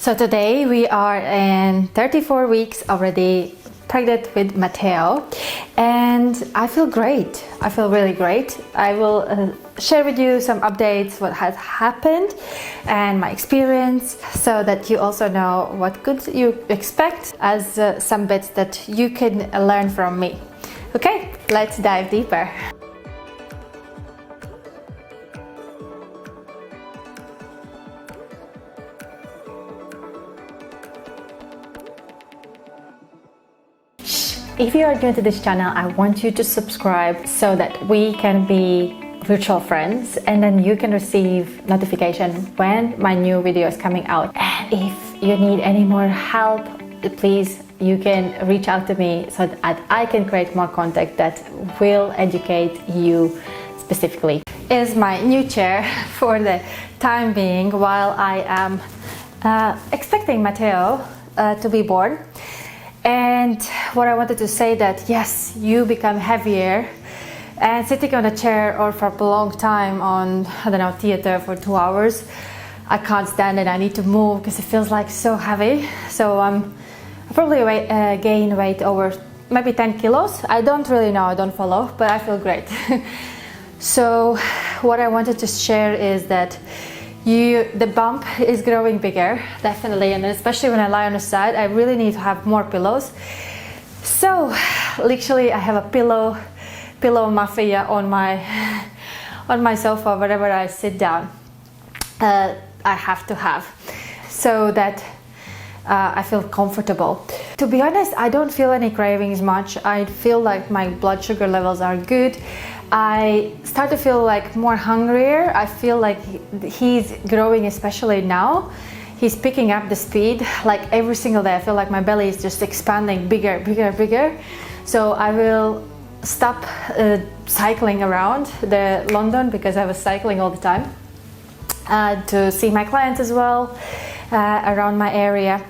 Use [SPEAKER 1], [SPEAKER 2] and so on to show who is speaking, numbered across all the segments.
[SPEAKER 1] So today we are in 34 weeks already pregnant with Matteo, and I feel great. I feel really great. I will share with you some updates, what has happened and my experience, so that you also know what could you expect as some bits that you can learn from me. Okay, let's dive deeper. If you are new to this channel, I want you to subscribe so that we can be virtual friends, and then you can receive notification when my new video is coming out. And if you need any more help, please, you can reach out to me so that I can create more content that will educate you specifically. Is my new chair for the time being while I am expecting Matteo to be born. And what I wanted to say that yes, you become heavier, and sitting on a chair or for a long time on, I don't know, theater for 2 hours, I can't stand it. I need to move because it feels like so heavy. So I probably gain weight over maybe 10 kilos. I don't really know, I don't follow, but I feel great. So what I wanted to share is that the bump is growing bigger, definitely, and especially when I lie on the side, I really need to have more pillows. So literally I have a pillow mafia on my sofa wherever I sit down. I have to have, so that I feel comfortable. To be honest, I don't feel any cravings much. I feel like my blood sugar levels are good. I start to feel like more hungrier. I feel like he's growing, especially now. He's picking up the speed like every single day. I feel like my belly is just expanding bigger, bigger, bigger. So I will stop cycling around the London, because I was cycling all the time, to see my clients as well around my area.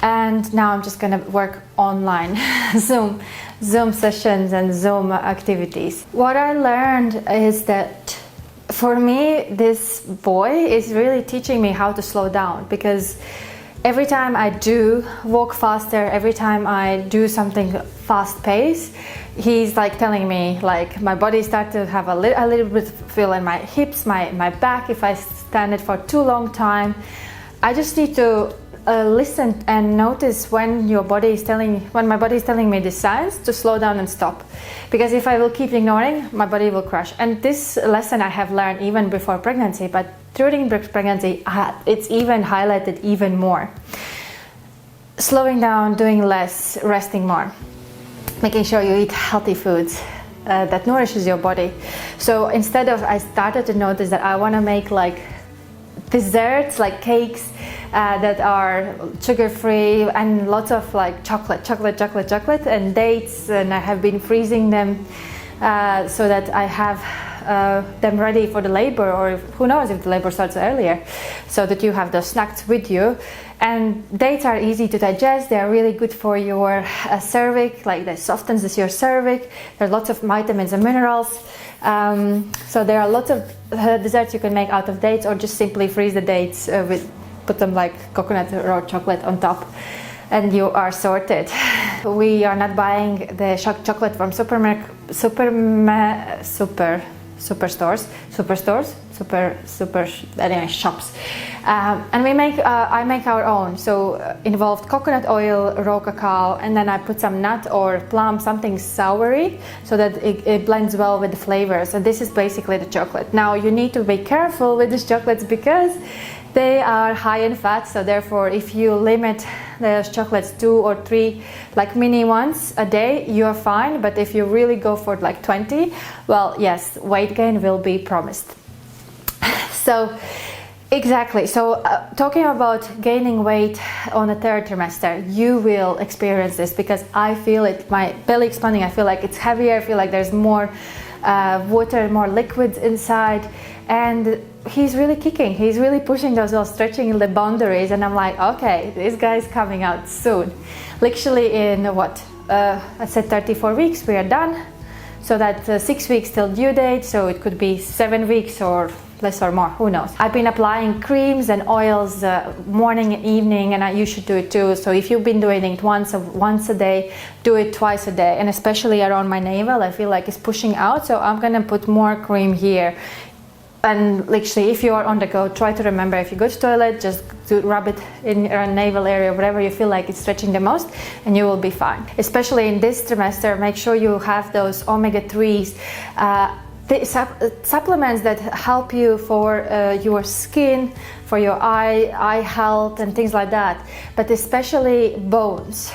[SPEAKER 1] And now I'm just gonna work online, Zoom sessions and Zoom activities. What I learned is that for me, this boy is really teaching me how to slow down, because every time I do walk faster, every time I do something fast pace, he's like telling me, like my body starts to have a little bit feel in my hips, my back, if I stand it for too long time. I just need to listen and notice when my body is telling me the signs to slow down and stop, because if I will keep ignoring, my body will crash. And this lesson I have learned even before pregnancy, but during pregnancy it's even highlighted even more. Slowing down, doing less, resting more, making sure you eat healthy foods that nourishes your body. So instead of, I started to notice that I want to make like desserts, like cakes that are sugar-free, and lots of like chocolate and dates, and I have been freezing them so that I have them ready for the labor, or who knows if the labor starts earlier, so that you have those snacks with you. And dates are easy to digest. They are really good for your cervix, like they softens your cervix. There are lots of vitamins and minerals. So there are lots of desserts you can make out of dates, or just simply freeze the dates put them like coconut or chocolate on top, and you are sorted. We are not buying the chocolate from shops, and I make our own. So involved coconut oil, raw cacao, and then I put some nut or plum, something soury, so that it blends well with the flavors. And this is basically the chocolate. Now you need to be careful with these chocolates, because they are high in fat. So therefore, if you limit those chocolates 2 or 3 like mini ones a day, you're fine. But if you really go for like 20, well, yes, weight gain will be promised. So exactly. So talking about gaining weight on the 3rd trimester, you will experience this, because I feel it, my belly expanding. I feel like it's heavier. I feel like there's more water, more liquids inside, and he's really kicking. He's really pushing those, stretching the boundaries, and I'm like, okay, this guy's coming out soon. Literally in what? I said 34 weeks, we are done. So that 6 weeks till due date, so it could be 7 weeks or less or more, who knows. I've been applying creams and oils morning and evening, and you should do it too. So if you've been doing it once a day, do it twice a day. And especially around my navel, I feel like it's pushing out, so I'm gonna put more cream here. And literally, if you are on the go, try to remember, if you go to toilet, just to rub it in your navel area, wherever you feel like it's stretching the most, and you will be fine. Especially in this trimester, make sure you have those omega-3s, supplements that help you for your skin, for your eye health and things like that, but especially bones.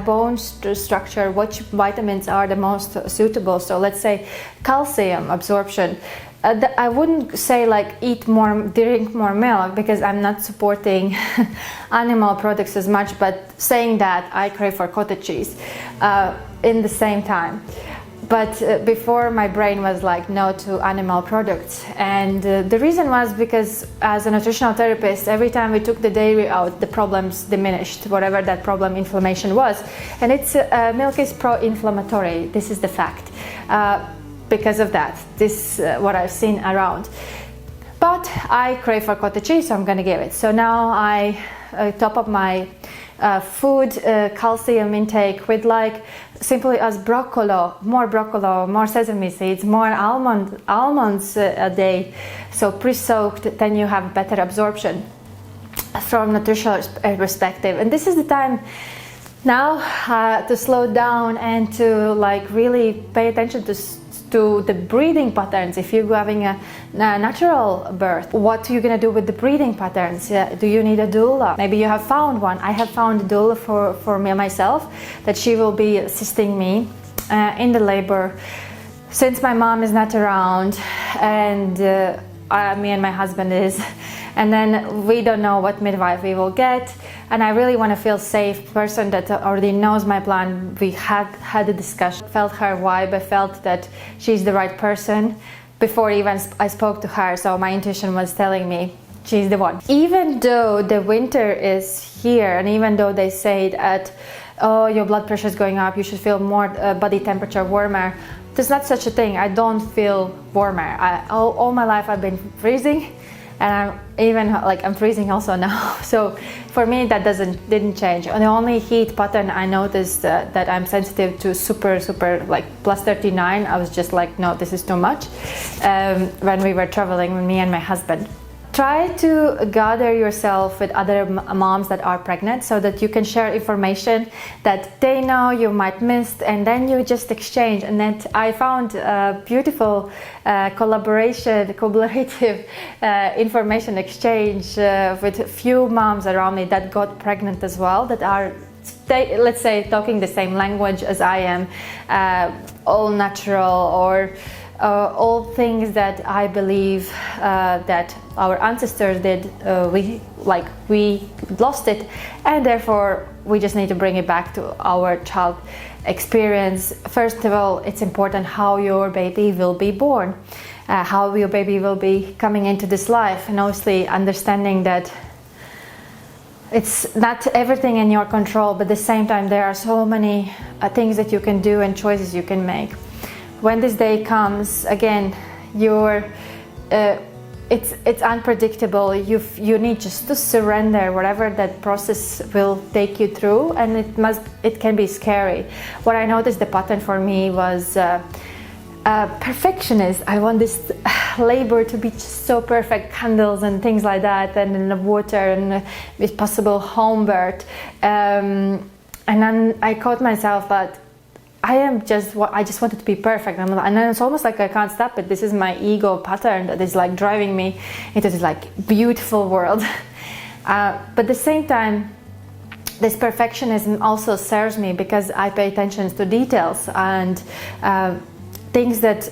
[SPEAKER 1] Bone structure, which vitamins are the most suitable. So let's say calcium absorption. I wouldn't say like eat more, drink more milk, because I'm not supporting animal products as much, but saying that, I crave for cottage cheese in the same time. But before, my brain was like no to animal products, and the reason was because as a nutritional therapist, every time we took the dairy out, the problems diminished, whatever that problem, inflammation was. And it's milk is pro-inflammatory. This is the fact. Because of that, this what I've seen around. But I crave for cottage cheese, so I'm gonna give it. So now I top up my food calcium intake with like simply as broccoli, more sesame seeds, more almonds a day. So pre-soaked, then you have better absorption from nutritional perspective. And this is the time now to slow down and to like really pay attention to the breathing patterns. If you're having a natural birth, what are you going to do with the breathing patterns? Do you need a doula? Maybe you have found one. I have found a doula for me myself, that she will be assisting me in the labor, since my mom is not around, and me and my husband is, and then we don't know what midwife we will get. And I really want to feel safe, person that already knows my plan. We had a discussion, felt her vibe, I felt that she's the right person before even I spoke to her. So my intuition was telling me she's the one. Even though the winter is here, and even though they say that, oh, your blood pressure is going up, you should feel more body temperature warmer, there's not such a thing. I don't feel warmer. All my life I've been freezing. And I'm freezing also now. So for me, that didn't change. The only heat pattern I noticed that I'm sensitive to super like plus 39. I was just like, no, this is too much. When we were traveling with me and my husband. Try to gather yourself with other moms that are pregnant, so that you can share information that they know you might miss, and then you just exchange. And then I found a beautiful collaborative information exchange with a few moms around me that got pregnant as well, that are, let's say, talking the same language as I am, all natural, or all things that I believe that our ancestors did. We lost it, and therefore we just need to bring it back to our child experience. First of all, it's important how your baby will be born, how your baby will be coming into this life, and obviously understanding that it's not everything in your control, but at the same time there are so many things that you can do and choices you can make. When this day comes, again, it's unpredictable. You need just to surrender whatever that process will take you through, and it can be scary. What I noticed, the pattern for me was perfectionist. I want this labor to be just so perfect, candles and things like that, and in the water, and with possible home birth. And then I caught myself that I just wanted to be perfect, and then it's almost like I can't stop it. This is my ego pattern that is like driving me into this like beautiful world. But at the same time, this perfectionism also serves me, because I pay attention to details and things that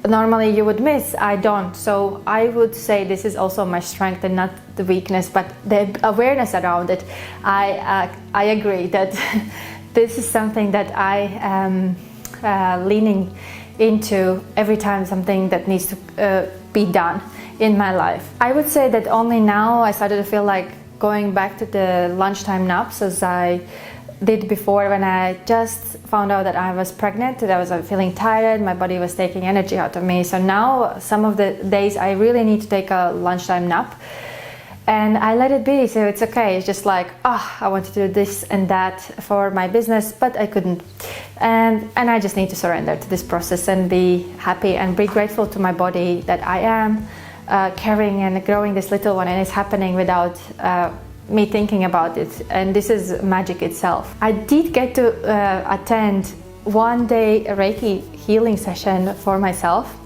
[SPEAKER 1] normally you would miss, I don't. So I would say this is also my strength and not the weakness, but the awareness around it. I agree that this is something that I am leaning into every time something that needs to be done in my life. I would say that only now I started to feel like going back to the lunchtime naps, as I did before when I just found out that I was pregnant, that I was feeling tired, my body was taking energy out of me. So now some of the days I really need to take a lunchtime nap, and I let it be, so it's okay. It's just like, I wanted to do this and that for my business, but I couldn't. And I just need to surrender to this process and be happy and be grateful to my body that I am carrying and growing this little one, and it's happening without me thinking about it. And this is magic itself. I did get to attend one day a Reiki healing session for myself.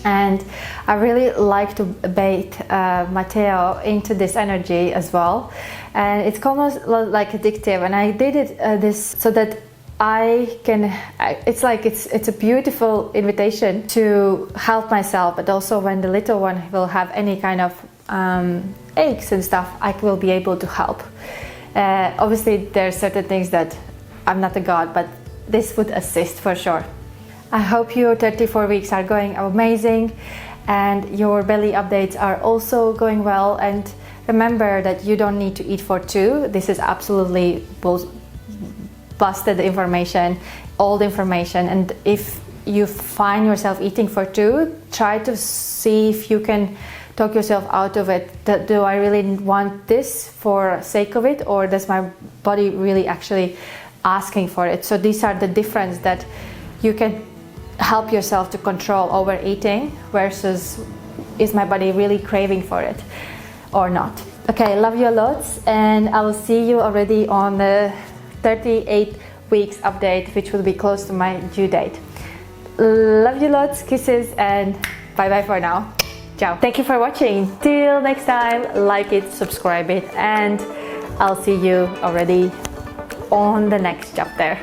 [SPEAKER 1] And I really like to bait Matteo into this energy as well, and it's almost like addictive. And I did it this so that I can. It's a beautiful invitation to help myself, but also when the little one will have any kind of aches and stuff, I will be able to help. Obviously, there are certain things that I'm not a god, but this would assist for sure. I hope your 34 weeks are going amazing and your belly updates are also going well. And remember that you don't need to eat for two. This is absolutely busted information, old information. And if you find yourself eating for two, try to see if you can talk yourself out of it. Do I really want this for sake of it, or does my body really actually asking for it? So these are the difference that you can help yourself to control overeating versus is my body really craving for it or not. Okay, love you lots, and I will see you already on the 38 weeks update, which will be close to my due date. Love you lots, kisses, and bye bye for now. Ciao. Thank you for watching. Till next time, like it, subscribe it, and I'll see you already on the next chapter.